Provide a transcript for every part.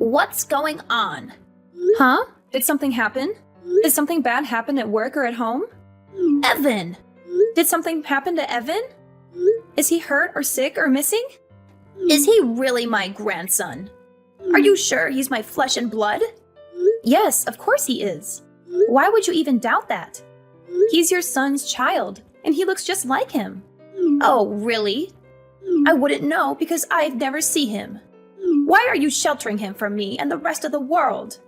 What's going on? Huh? Did something happen? Did something bad happen at work or at home? Evan! Did something happen to Evan? Is he hurt or sick or missing? Is he really my grandson? Are you sure he's my flesh and blood? Yes, of course he is. Why would you even doubt that? He's your son's child, and he looks just like him. Oh, really? I wouldn't know because I've never seen him. Why are you sheltering him from me and the rest of the world?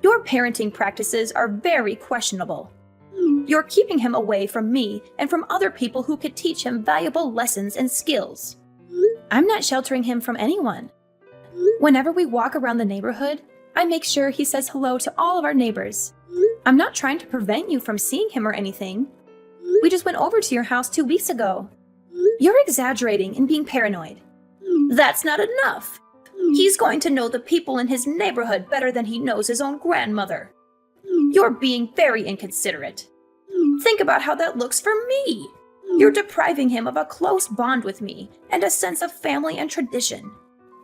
Your parenting practices are very questionable. You're keeping him away from me and from other people who could teach him valuable lessons and skills. I'm not sheltering him from anyone. Whenever we walk around the neighborhood, I make sure he says hello to all of our neighbors. I'm not trying to prevent you from seeing him or anything. We just went over to your house 2 weeks ago. You're exaggerating and being paranoid. That's not enough. He's going to know the people in his neighborhood better than he knows his own grandmother. You're being very inconsiderate. Think about how that looks for me. You're depriving him of a close bond with me and a sense of family and tradition.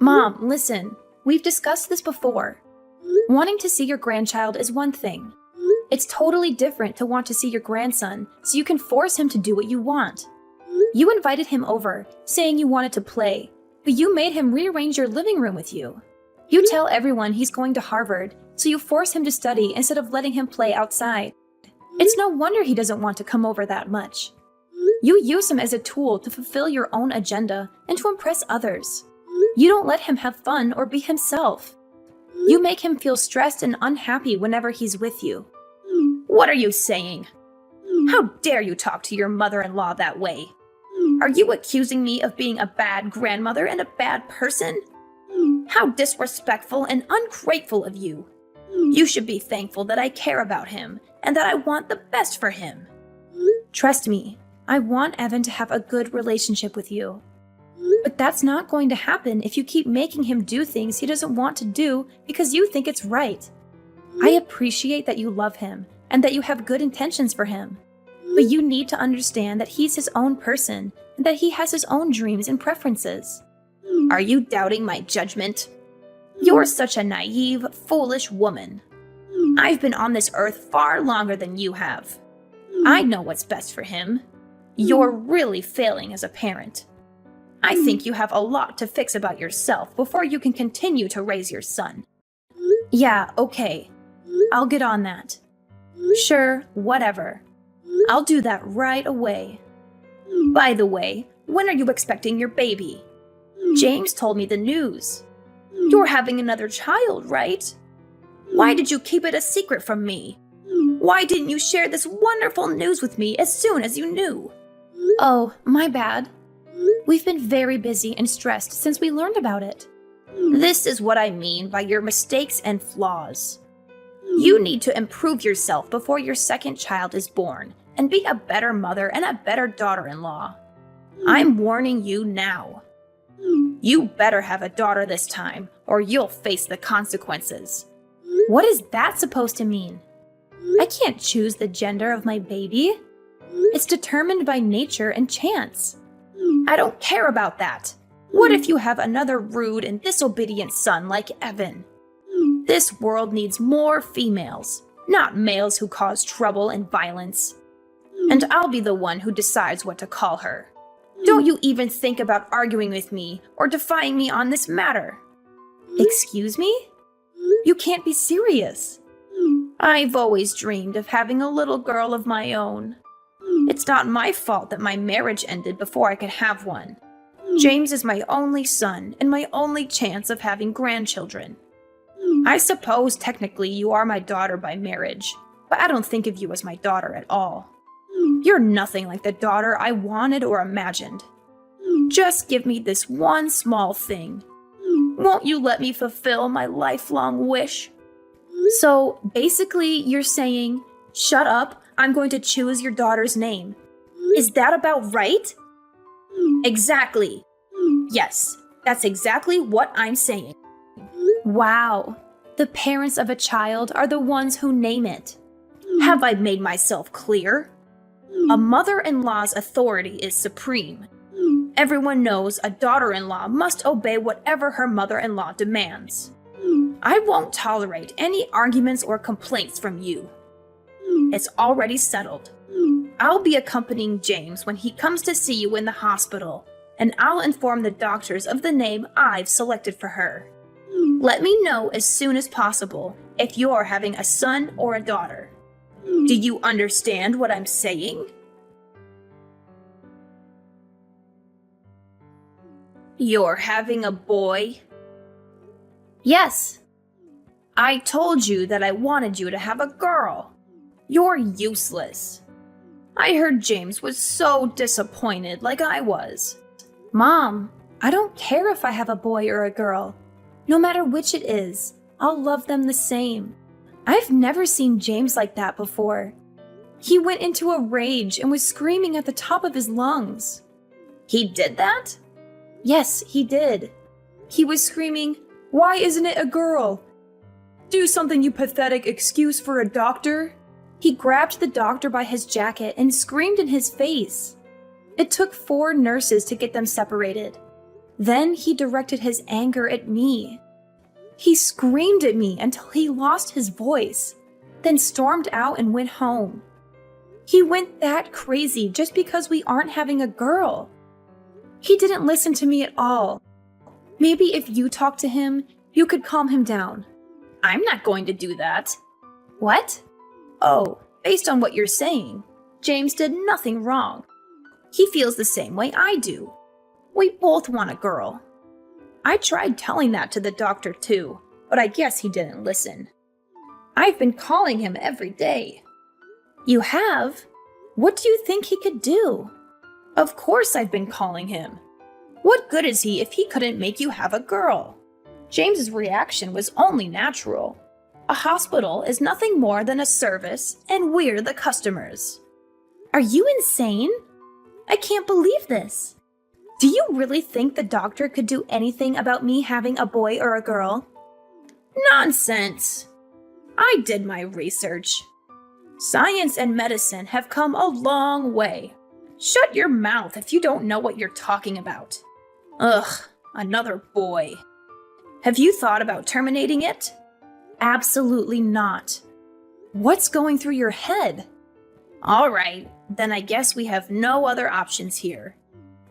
Mom, listen. We've discussed this before. Wanting to see your grandchild is one thing. It's totally different to want to see your grandson so you can force him to do what you want. You invited him over, saying you wanted to play, but you made him rearrange your living room with you. You tell everyone he's going to Harvard, so you force him to study instead of letting him play outside. It's no wonder he doesn't want to come over that much. You use him as a tool to fulfill your own agenda and to impress others. You don't let him have fun or be himself. You make him feel stressed and unhappy whenever he's with you. What are you saying? How dare you talk to your mother-in-law that way? Are you accusing me of being a bad grandmother and a bad person? How disrespectful and ungrateful of you. You should be thankful that I care about him and that I want the best for him. Trust me, I want Evan to have a good relationship with you. But that's not going to happen if you keep making him do things he doesn't want to do because you think it's right. I appreciate that you love him and that you have good intentions for him. But you need to understand that he's his own person and that he has his own dreams and preferences. Are you doubting my judgment? You're such a naive, foolish woman. I've been on this earth far longer than you have. I know what's best for him. You're really failing as a parent. I think you have a lot to fix about yourself before you can continue to raise your son. Yeah, okay. I'll get on that. Sure, whatever. I'll do that right away. By the way, when are you expecting your baby? James told me the news. You're having another child, right? Why did you keep it a secret from me? Why didn't you share this wonderful news with me as soon as you knew? Oh, my bad. We've been very busy and stressed since we learned about it. This is what I mean by your mistakes and flaws. You need to improve yourself before your second child is born and be a better mother and a better daughter-in-law. I'm warning you now. You better have a daughter this time, or you'll face the consequences. What is that supposed to mean? I can't choose the gender of my baby. It's determined by nature and chance. I don't care about that. What if you have another rude and disobedient son like Evan? This world needs more females, not males who cause trouble and violence. And I'll be the one who decides what to call her. Don't you even think about arguing with me or defying me on this matter. Excuse me? You can't be serious. I've always dreamed of having a little girl of my own. It's not my fault that my marriage ended before I could have one. James is my only son and my only chance of having grandchildren. I suppose technically you are my daughter by marriage, but I don't think of you as my daughter at all. You're nothing like the daughter I wanted or imagined. Just give me this one small thing. Won't you let me fulfill my lifelong wish? So basically you're saying, shut up, I'm going to choose your daughter's name. Is that about right? Exactly. Yes, that's exactly what I'm saying. Wow. The parents of a child are the ones who name it. Have I made myself clear? A mother-in-law's authority is supreme. Everyone knows a daughter-in-law must obey whatever her mother-in-law demands. I won't tolerate any arguments or complaints from you. It's already settled. I'll be accompanying James when he comes to see you in the hospital, and I'll inform the doctors of the name I've selected for her. Let me know as soon as possible if you're having a son or a daughter. Do you understand what I'm saying? You're having a boy? Yes. I told you that I wanted you to have a girl. You're useless. I heard James was so disappointed like I was. Mom, I don't care if I have a boy or a girl. No matter which it is, I'll love them the same. I've never seen James like that before. He went into a rage and was screaming at the top of his lungs. He did that? Yes, he did. He was screaming, "Why isn't it a girl? Do something, you pathetic excuse for a doctor." He grabbed the doctor by his jacket and screamed in his face. It took 4 nurses to get them separated. Then he directed his anger at me. He screamed at me until he lost his voice, then stormed out and went home. He went that crazy just because we aren't having a girl. He didn't listen to me at all. Maybe if you talk to him, you could calm him down. I'm not going to do that. What? Oh, based on what you're saying, James did nothing wrong. He feels the same way I do. We both want a girl. I tried telling that to the doctor too, but I guess he didn't listen. I've been calling him every day. You have? What do you think he could do? Of course I've been calling him. What good is he if he couldn't make you have a girl? James's reaction was only natural. A hospital is nothing more than a service, and we're the customers. Are you insane? I can't believe this. Do you really think the doctor could do anything about me having a boy or a girl? Nonsense! I did my research. Science and medicine have come a long way. Shut your mouth if you don't know what you're talking about. Ugh, another boy. Have you thought about terminating it? Absolutely not. What's going through your head? All right, then I guess we have no other options here.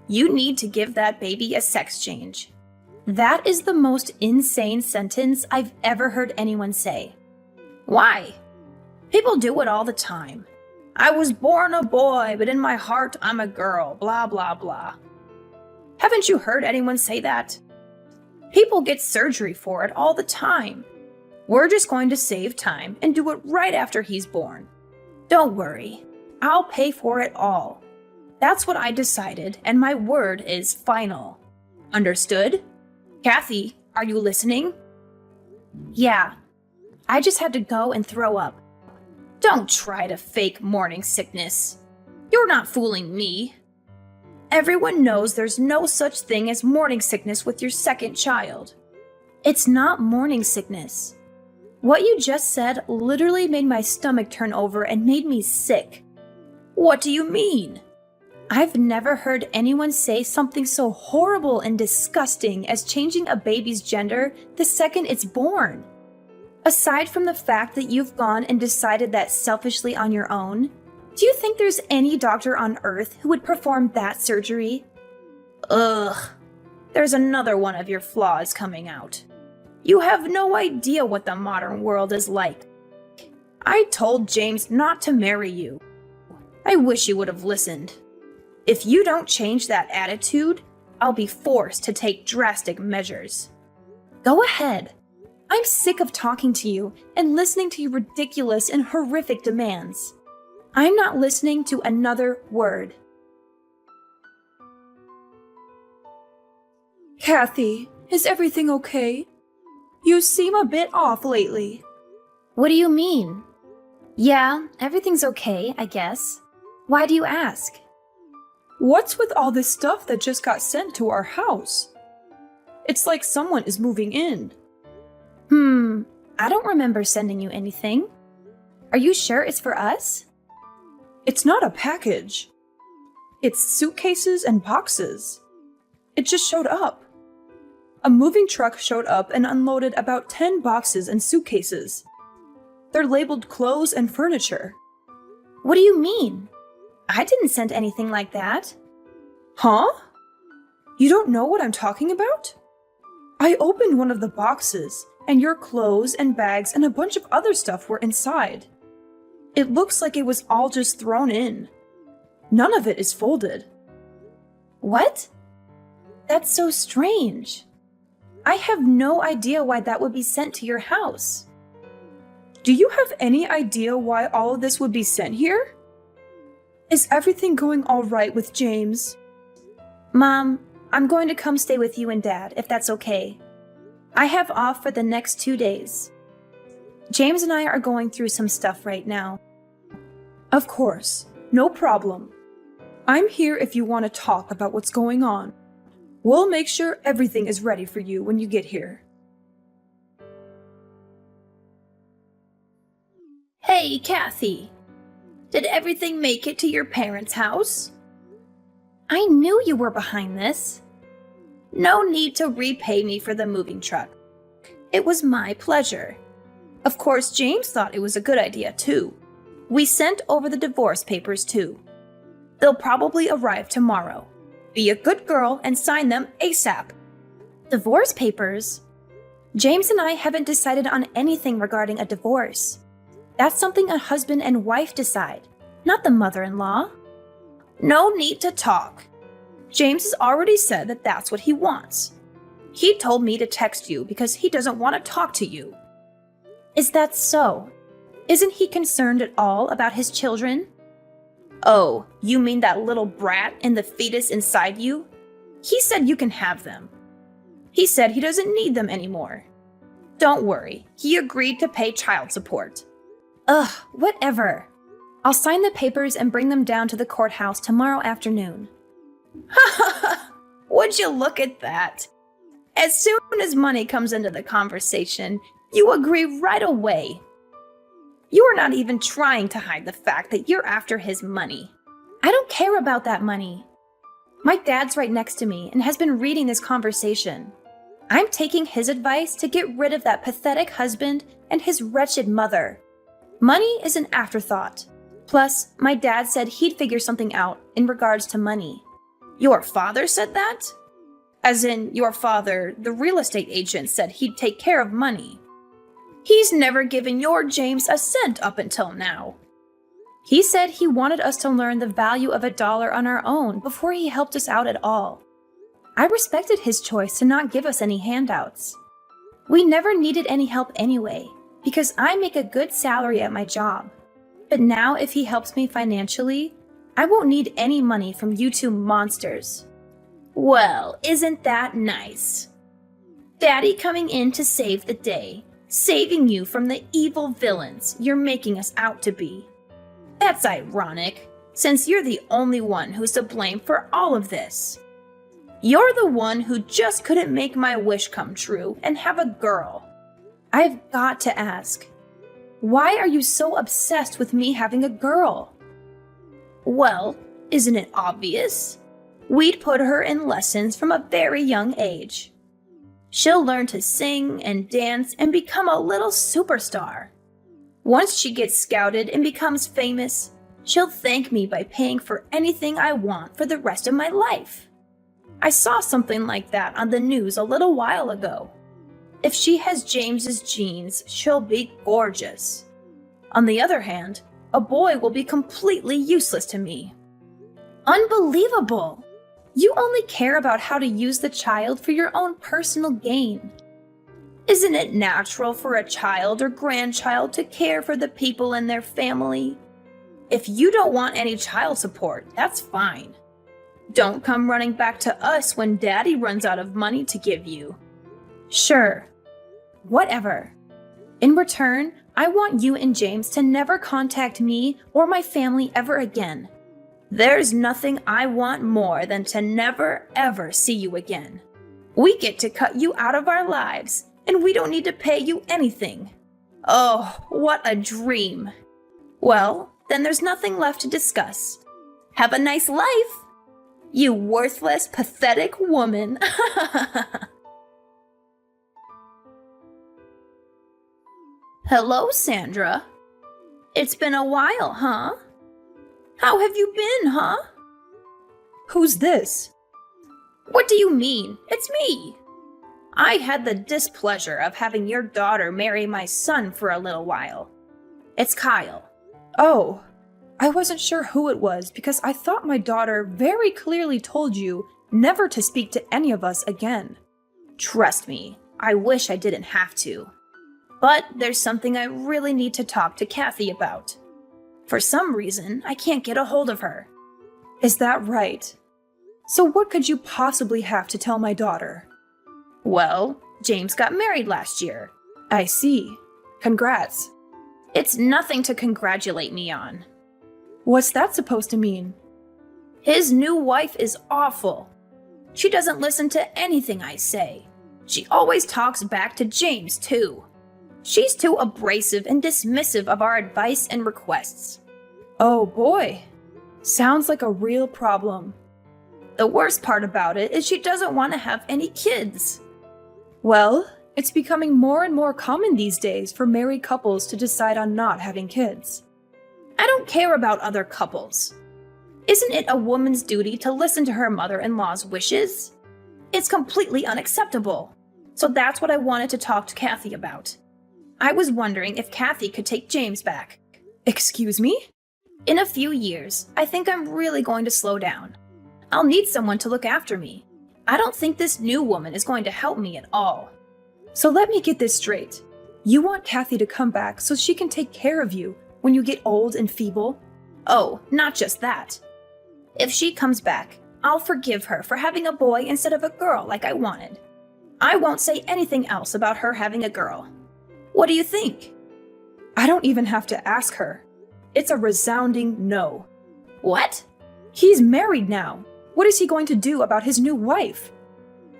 You need to give that baby a sex change. That is the most insane sentence I've ever heard anyone say. Why? People do it all the time. I was born a boy, but in my heart I'm a girl, blah, blah, blah. Haven't you heard anyone say that? People get surgery for it all the time. We're just going to save time and do it right after he's born. Don't worry, I'll pay for it all. That's what I decided, and my word is final. Understood? Kathy, are you listening? Yeah. I just had to go and throw up. Don't try to fake morning sickness. You're not fooling me. Everyone knows there's no such thing as morning sickness with your second child. It's not morning sickness. What you just said literally made my stomach turn over and made me sick. What do you mean? I've never heard anyone say something so horrible and disgusting as changing a baby's gender the second it's born. Aside from the fact that you've gone and decided that selfishly on your own, do you think there's any doctor on earth who would perform that surgery? Ugh, there's another one of your flaws coming out. You have no idea what the modern world is like. I told James not to marry you. I wish you would have listened. If you don't change that attitude, I'll be forced to take drastic measures. Go ahead. I'm sick of talking to you and listening to your ridiculous and horrific demands. I'm not listening to another word. Kathy, is everything okay? You seem a bit off lately. What do you mean? Yeah, everything's okay, I guess. Why do you ask? What's with all this stuff that just got sent to our house? It's like someone is moving in. I don't remember sending you anything. Are you sure it's for us? It's not a package. It's suitcases and boxes. It just showed up. A moving truck showed up and unloaded about 10 boxes and suitcases. They're labeled clothes and furniture. What do you mean? I didn't send anything like that. Huh? You don't know what I'm talking about? I opened one of the boxes, and your clothes and bags and a bunch of other stuff were inside. It looks like it was all just thrown in. None of it is folded. What? That's so strange. I have no idea why that would be sent to your house. Do you have any idea why all of this would be sent here? Is everything going all right with James? Mom, I'm going to come stay with you and Dad, if that's okay. I have off for the next 2 days. James and I are going through some stuff right now. Of course, no problem. I'm here if you want to talk about what's going on. We'll make sure everything is ready for you when you get here. Hey, Kathy. Did everything make it to your parents' house? I knew you were behind this. No need to repay me for the moving truck. It was my pleasure. Of course, James thought it was a good idea, too. We sent over the divorce papers, too. They'll probably arrive tomorrow. Be a good girl and sign them ASAP. Divorce papers? James and I haven't decided on anything regarding a divorce. That's something a husband and wife decide, not the mother-in-law. No need to talk. James has already said that that's what he wants. He told me to text you because he doesn't want to talk to you. Is that so? Isn't he concerned at all about his children? Oh, you mean that little brat and the fetus inside you? He said you can have them. He said he doesn't need them anymore. Don't worry, he agreed to pay child support. Ugh, whatever. I'll sign the papers and bring them down to the courthouse tomorrow afternoon. Would you look at that? As soon as money comes into the conversation, you agree right away. You are not even trying to hide the fact that you're after his money. I don't care about that money. My dad's right next to me and has been reading this conversation. I'm taking his advice to get rid of that pathetic husband and his wretched mother. Money is an afterthought. Plus, my dad said he'd figure something out in regards to money. Your father said that? As in, your father, the real estate agent, said he'd take care of money. He's never given your James a cent up until now. He said he wanted us to learn the value of $1 on our own before he helped us out at all. I respected his choice to not give us any handouts. We never needed any help anyway, because I make a good salary at my job. But now if he helps me financially, I won't need any money from you two monsters. Well, isn't that nice? Daddy coming in to save the day, saving you from the evil villains you're making us out to be. That's ironic, since you're the only one who's to blame for all of this. You're the one who just couldn't make my wish come true and have a girl. I've got to ask, why are you so obsessed with me having a girl? Well, isn't it obvious? We'd put her in lessons from a very young age. She'll learn to sing and dance and become a little superstar. Once she gets scouted and becomes famous, she'll thank me by paying for anything I want for the rest of my life. I saw something like that on the news a little while ago. If she has James's genes, she'll be gorgeous. On the other hand, a boy will be completely useless to me. Unbelievable! You only care about how to use the child for your own personal gain. Isn't it natural for a child or grandchild to care for the people in their family? If you don't want any child support, that's fine. Don't come running back to us when Daddy runs out of money to give you. Sure. Whatever. In return, I want you and James to never contact me or my family ever again. There's nothing I want more than to never, ever see you again. We get to cut you out of our lives, and we don't need to pay you anything. Oh, what a dream. Well, then there's nothing left to discuss. Have a nice life, you worthless, pathetic woman. Hello, Sandra. It's been a while, huh? How have you been, huh? Who's this? What do you mean? It's me. I had the displeasure of having your daughter marry my son for a little while. It's Kyle. Oh, I wasn't sure who it was because I thought my daughter very clearly told you never to speak to any of us again. Trust me, I wish I didn't have to. But there's something I really need to talk to Kathy about. For some reason, I can't get a hold of her. Is that right? So what could you possibly have to tell my daughter? Well, James got married last year. I see. Congrats. It's nothing to congratulate me on. What's that supposed to mean? His new wife is awful. She doesn't listen to anything I say. She always talks back to James, too. She's too abrasive and dismissive of our advice and requests. Oh boy. Sounds like a real problem. The worst part about it is she doesn't want to have any kids. Well, it's becoming more and more common these days for married couples to decide on not having kids. I don't care about other couples. Isn't it a woman's duty to listen to her mother-in-law's wishes? It's completely unacceptable. So that's what I wanted to talk to Kathy about. I was wondering if Kathy could take James back. Excuse me? In a few years, I think I'm really going to slow down. I'll need someone to look after me. I don't think this new woman is going to help me at all. So let me get this straight. You want Kathy to come back so she can take care of you when you get old and feeble? Oh, not just that. If she comes back, I'll forgive her for having a boy instead of a girl like I wanted. I won't say anything else about her having a girl. What do you think? I don't even have to ask her. It's a resounding no. What? He's married now. What is he going to do about his new wife?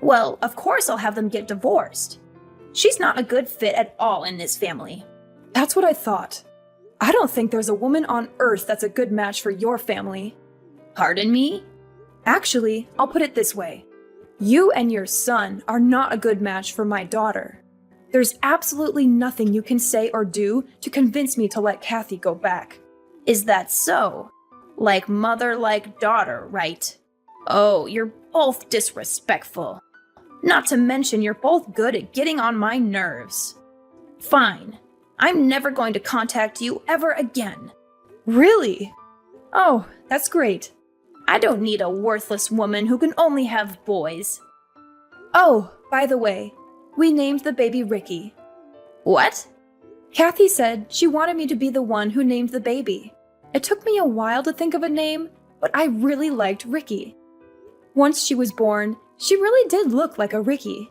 Well, of course I'll have them get divorced. She's not a good fit at all in this family. That's what I thought. I don't think there's a woman on earth that's a good match for your family. Pardon me? Actually, I'll put it this way. You and your son are not a good match for my daughter. There's absolutely nothing you can say or do to convince me to let Kathy go back. Is that so? Like mother, like daughter, right? Oh, you're both disrespectful. Not to mention you're both good at getting on my nerves. Fine. I'm never going to contact you ever again. Really? Oh, that's great. I don't need a worthless woman who can only have boys. Oh, by the way, we named the baby Ricky. What? Kathy said she wanted me to be the one who named the baby. It took me a while to think of a name, but I really liked Ricky. Once she was born, she really did look like a Ricky.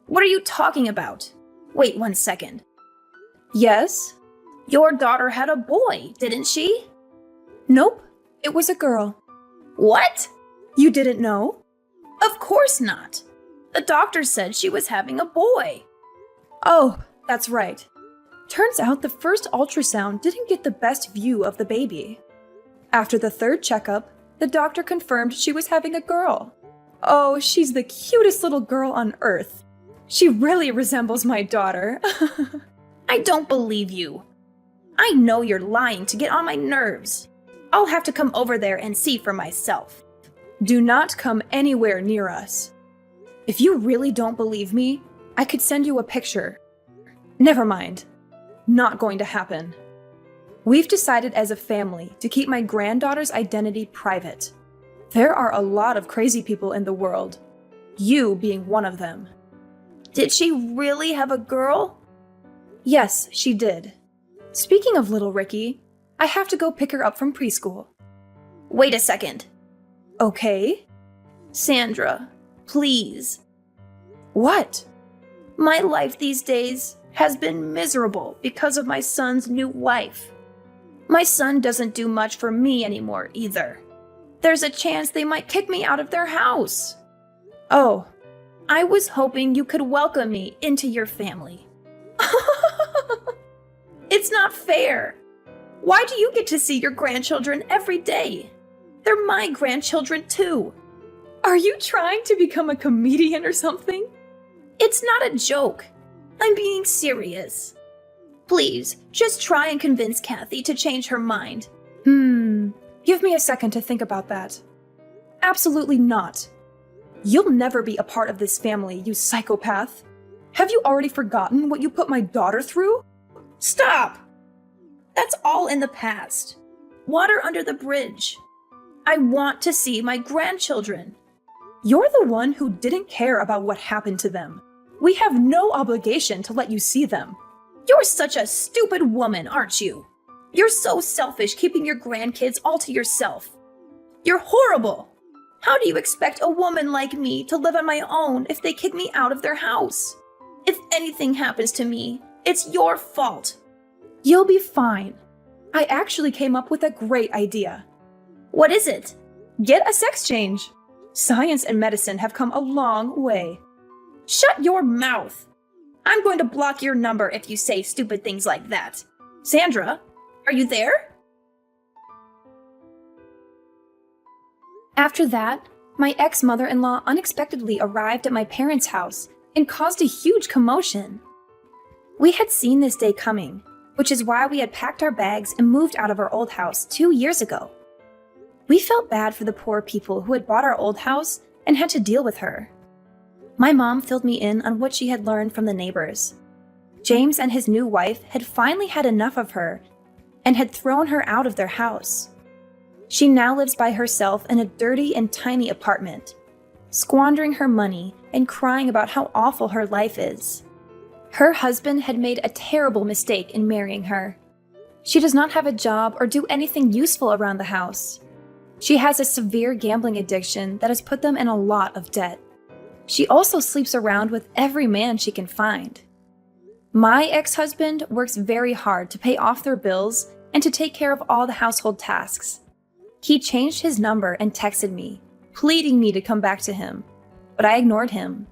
What are you talking about? Wait 1 second. Yes? Your daughter had a boy, didn't she? Nope, it was a girl. What? You didn't know? Of course not. The doctor said she was having a boy. Oh, that's right. Turns out the first ultrasound didn't get the best view of the baby. After the third checkup, the doctor confirmed she was having a girl. Oh, she's the cutest little girl on earth. She really resembles my daughter. I don't believe you. I know you're lying to get on my nerves. I'll have to come over there and see for myself. Do not come anywhere near us. If you really don't believe me, I could send you a picture. Never mind. Not going to happen. We've decided as a family to keep my granddaughter's identity private. There are a lot of crazy people in the world, you being one of them. Did she really have a girl? Yes, she did. Speaking of little Ricky, I have to go pick her up from preschool. Wait a second. Okay? Sandra, please. What? My life these days has been miserable because of my son's new wife. My son doesn't do much for me anymore either. There's a chance they might kick me out of their house. Oh, I was hoping you could welcome me into your family. It's not fair. Why do you get to see your grandchildren every day? They're my grandchildren too. are you trying to become a comedian or something? It's not a joke. I'm being serious. Please, just try and convince Kathy to change her mind. Give me a second to think about that. Absolutely not. You'll never be a part of this family, you psychopath. Have you already forgotten what you put my daughter through? Stop! That's all in the past. Water under the bridge. I want to see my grandchildren. You're the one who didn't care about what happened to them. We have no obligation to let you see them. You're such a stupid woman, aren't you? You're so selfish keeping your grandkids all to yourself. You're horrible. How do you expect a woman like me to live on my own if they kick me out of their house? If anything happens to me, it's your fault. You'll be fine. I actually came up with a great idea. What is it? Get a sex change. Science and medicine have come a long way. Shut your mouth. I'm going to block your number if you say stupid things like that. Sandra, are you there? After that, my ex-mother-in-law unexpectedly arrived at my parents' house and caused a huge commotion. We had seen this day coming, which is why we had packed our bags and moved out of our old house 2 years ago. We felt bad for the poor people who had bought our old house and had to deal with her. My mom filled me in on what she had learned from the neighbors. James and his new wife had finally had enough of her and had thrown her out of their house. She now lives by herself in a dirty and tiny apartment, squandering her money and crying about how awful her life is. Her husband had made a terrible mistake in marrying her. She does not have a job or do anything useful around the house. She has a severe gambling addiction that has put them in a lot of debt. She also sleeps around with every man she can find. My ex-husband works very hard to pay off their bills and to take care of all the household tasks. He changed his number and texted me, pleading me to come back to him, but I ignored him.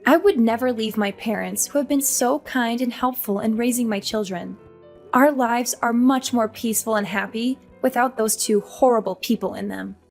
I would never leave my parents, who have been so kind and helpful in raising my children. Our lives are much more peaceful and happy without those two horrible people in them.